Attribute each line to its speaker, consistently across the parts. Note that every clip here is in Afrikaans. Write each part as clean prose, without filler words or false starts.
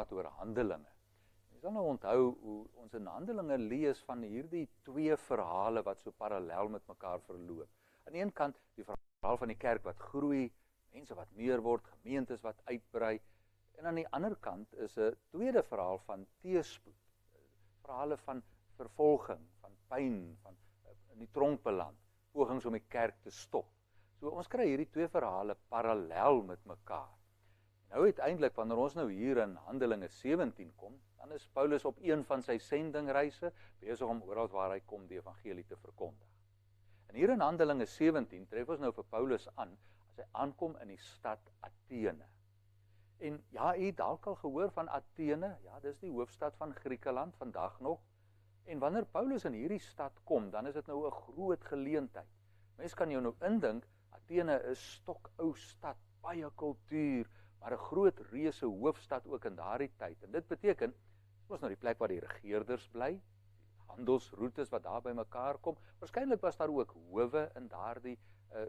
Speaker 1: praat oor Handelinge. Jy sal nou onthou hoe ons in Handelinge lees van hierdie twee verhale wat so parallel met mekaar verloop. Aan die een kant die verhaal van die kerk wat groei, mense wat meer word, gemeentes wat uitbrei, en aan die ander kant is 'n tweede verhaal van teëspoed, verhale van vervolging, van pyn, van in die tronk beland, pogings om die kerk te stop. So ons kry hierdie twee verhale parallel met mekaar. Nou uiteindelik, wanneer ons nou hier in Handelinge 17 kom, dan is Paulus op een van sy sendingreise, besig om oral waar hy kom die evangelie te verkondig. En hier in Handelinge 17 tref ons nou vir Paulus aan, as hy aankom in die stad Athene. En ja, u het dalk al gehoor van Athene, ja, dis die hoofstad van Griekeland vandag nog. En wanneer Paulus in hierdie stad kom, dan is dit nou 'n groot geleentheid. Mens kan jou nou indink, Athene is stokou stad, baie kultuur, maar 'n groot reuse hoofstad ook in daardie tyd. En dit beteken, dit was nou die plek waar die regeerders bly, die handelsroetes wat daar by mekaar kom. Waarskynlik was daar ook howe in daardie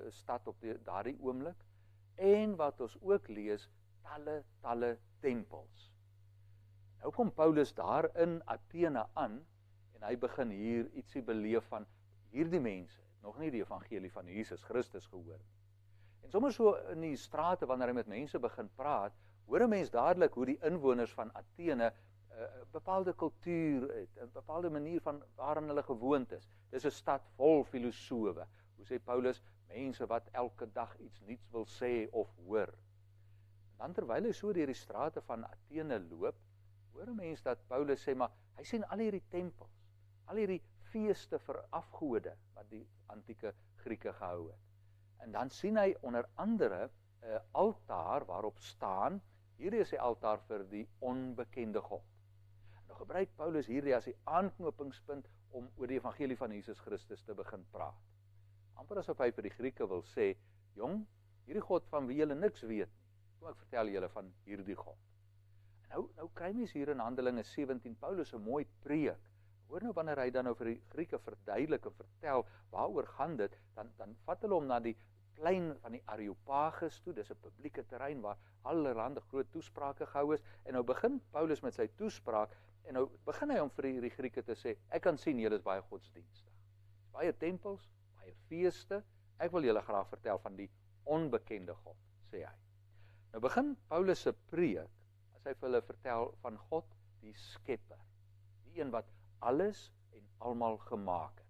Speaker 1: stad op daardie oomblik. En wat ons ook lees, talle tempels. Nou kom Paulus daar in Athene aan, en hy begin hier ietsie beleef van hierdie mense, het nog nie die evangelie van Jesus Christus gehoor nie. En sommer so in die strate, wanneer hy met mense begin praat, hoor 'n mens dadelik hoe die inwoners van Athene 'n bepaalde kultuur het, 'n bepaalde manier van waarin hulle gewoond is. Dis 'n stad vol filosowe. Hoe sê Paulus, mense wat elke dag iets nuuts wil sê of hoor. En dan terwyl hy so deur die strate van Athene loop, hoor 'n mens dat Paulus sê, maar hy sien al hierdie tempels, al hierdie feeste vir afgode wat die antieke Grieke gehou het. En dan sien hy onder andere 'n altaar waarop staan, hierdie is die altaar vir die onbekende God. Nou gebruik Paulus hierdie as die aanknopingspunt om oor die evangelie van Jesus Christus te begin praat. Amper asof hy vir die Grieke wil sê, jong, hierdie God van wie julle niks weet nie, kom ek vertel julle van hierdie God. En nou kry mens hier in Handelinge 17 Paulus 'n mooi preek. Hoor nou wanneer hy dan nou vir die Grieke verduidelik en vertel waaroor gaan dit, dan vat hulle hom na die plein van die Areopagus toe, dis 'n publieke terrein waar allerhande groot toesprake gehou is, en nou begin Paulus met sy toespraak, en nou begin hy om vir die Grieke te sê, ek kan sien julle is baie godsdienstig. Baie tempels, baie feeste, ek wil julle graag vertel van die onbekende God, sê hy. Nou begin Paulus se preek, as hy vir hulle vertel van God, die skepper, die een wat alles en almal gemaak het.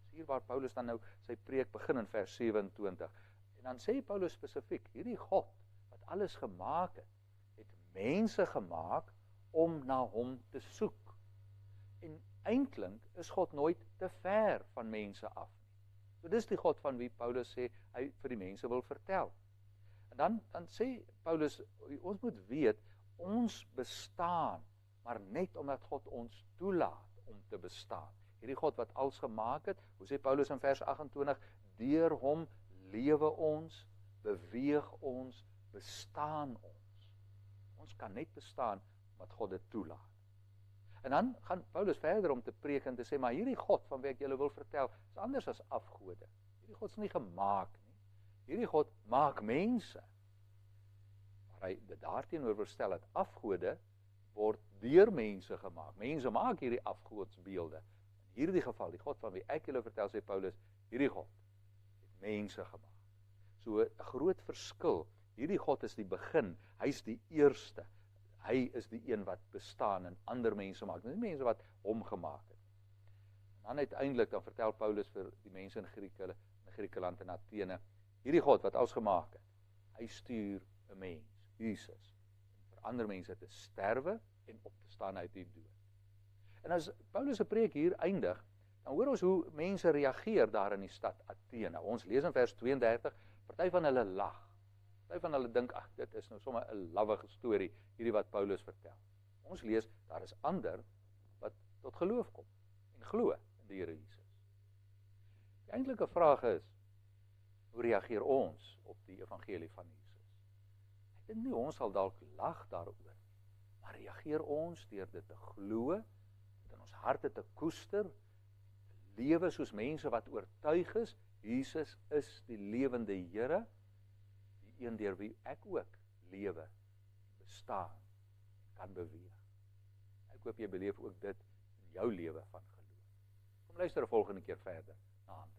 Speaker 1: Dis hier waar Paulus dan nou sy preek begin in vers 27. En dan sê Paulus spesifiek, hierdie God wat alles gemaak het mense gemaak om na hom te soek. En eintlik is God nooit te ver van mense af nie. So dis die God van wie Paulus sê hy vir die mense wil vertel. En dan sê Paulus, ons moet weet, ons bestaan, maar net omdat God ons toelaat om te bestaan. Hierdie God wat alles gemaak het, hoe sê Paulus in vers 28, deur hom lewe ons, beweeg ons, bestaan ons. Ons kan net bestaan wat God dit toelaat. En dan gaan Paulus verder om te preek en te sê, maar hierdie God van wie ek julle wil vertel, is anders as afgode. Hierdie God is nie gemaak nie. Hierdie God maak mense. Maar hy daarteenoor wil stel dat afgode word deur mense gemaak. Mense maak hierdie afgodsbeelde. In hierdie geval, die God van wie ek julle vertel, sê Paulus, hierdie God het mense gemaak. So 'n groot verskil. Hierdie God is die begin, hy is die eerste. Hy is die een wat bestaan en ander mense maak. Dis nie mense wat hom gemaak het. En dan uiteindelik dan vertel Paulus vir die mense in Griekeland en Athene, hierdie God wat alles gemaak het, hy stuur 'n mens, Jesus, om vir ander mense te sterwe en op te staan uit die dood. En as Paulus se preek hier eindig, dan hoor ons hoe mense reageer daar in die stad Athene. Ons lees in vers 32, party van hulle lag. Party van hulle dink, ag, dit is nou sommer 'n lawwige storie, hierdie wat Paulus vertel. Ons lees, daar is ander wat tot geloof kom en glo in die Here Jesus. Die eintlike vraag is, hoe reageer ons op die evangelie van Jesus? Ek dink nie ons sal dalk lag daaroor, maar reageer ons deur dit te glo, dit in ons harte te koester, te lewe soos mense wat oortuig is, Jesus is die lewende Here, die een deur wie ek ook lewe, bestaan, kan beweeg. Ek hoop jy beleef ook dit in jou lewe van geloof. Kom luister 'n volgende keer verder na Handelinge.